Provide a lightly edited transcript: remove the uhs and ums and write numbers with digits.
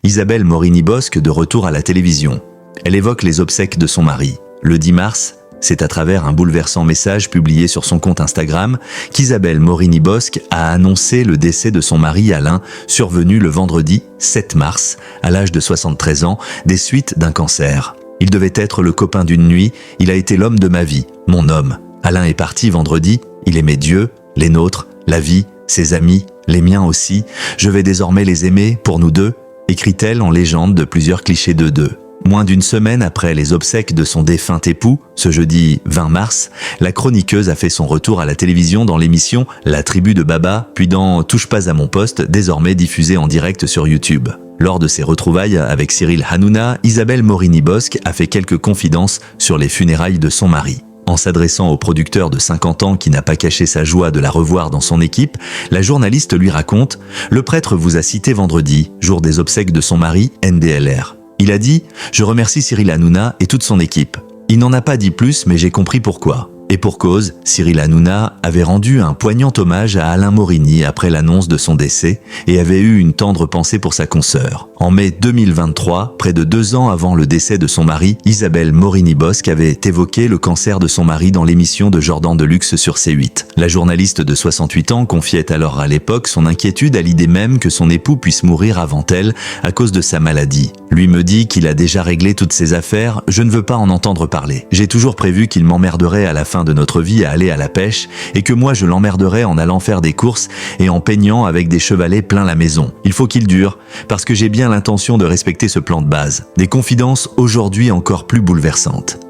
Isabelle Morini-Bosc de retour à la télévision. Elle évoque les obsèques de son mari. Le 10 mars, c'est à travers un bouleversant message publié sur son compte Instagram qu'Isabelle Morini-Bosc a annoncé le décès de son mari Alain, survenu le vendredi 7 mars, à l'âge de 73 ans, des suites d'un cancer. Il devait être le copain d'une nuit, il a été l'homme de ma vie, mon homme. Alain est parti vendredi, il aimait Dieu, les nôtres, la vie, ses amis, les miens aussi. Je vais désormais les aimer, pour nous deux, écrit-elle en légende de plusieurs clichés de deux. Moins d'une semaine après les obsèques de son défunt époux, ce jeudi 20 mars, la chroniqueuse a fait son retour à la télévision dans l'émission La Tribu de Baba, puis dans Touche pas à mon poste, désormais diffusée en direct sur YouTube. Lors de ses retrouvailles avec Cyril Hanouna, Isabelle Morini-Bosc a fait quelques confidences sur les funérailles de son mari. En s'adressant au producteur de 50 ans qui n'a pas caché sa joie de la revoir dans son équipe, la journaliste lui raconte « Le prêtre vous a cité vendredi, jour des obsèques de son mari, NDLR. Il a dit « Je remercie Cyril Hanouna et toute son équipe. Il n'en a pas dit plus, mais j'ai compris pourquoi. » Et pour cause, Cyril Hanouna avait rendu un poignant hommage à Alain Morini après l'annonce de son décès et avait eu une tendre pensée pour sa consoeur. En mai 2023, près de 2 ans avant le décès de son mari, Isabelle Morini-Bosc avait évoqué le cancer de son mari dans l'émission de Jordan Deluxe sur C8. La journaliste de 68 ans confiait alors à l'époque son inquiétude à l'idée même que son époux puisse mourir avant elle à cause de sa maladie. Lui me dit qu'il a déjà réglé toutes ses affaires, je ne veux pas en entendre parler. J'ai toujours prévu qu'il m'emmerderait à la fin de notre vie à aller à la pêche et que moi je l'emmerderais en allant faire des courses et en peignant avec des chevalets plein la maison. Il faut qu'il dure parce que j'ai bien l'intention de respecter ce plan de base. Des confidences aujourd'hui encore plus bouleversantes.